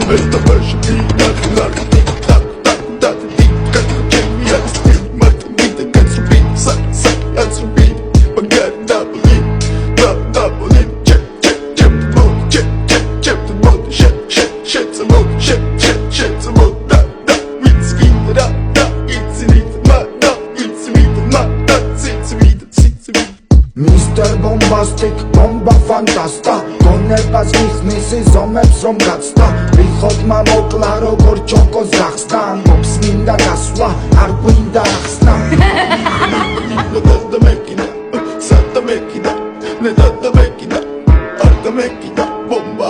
Esta version beat like tick tock tock tock tick tock Jamie at the speed Martin beat against the beat Suck suck that's the beat But God double it double it check check check the mode check check check the mode shit shit shit the mode shit shit shit the mode da da it's me da da it's me ma da it's me ma da it's me Mr. Bombastic, bomba fantasta გონებას მიხნის ზომებს რომ გაცდა რიხოდმა მოკლა როგორ ჩოკოს გახსნა ამბობს მინდა გასვლა არ გვინდა ახსნა Nada máquina, santa máquina, nada máquina, alta máquina, bomba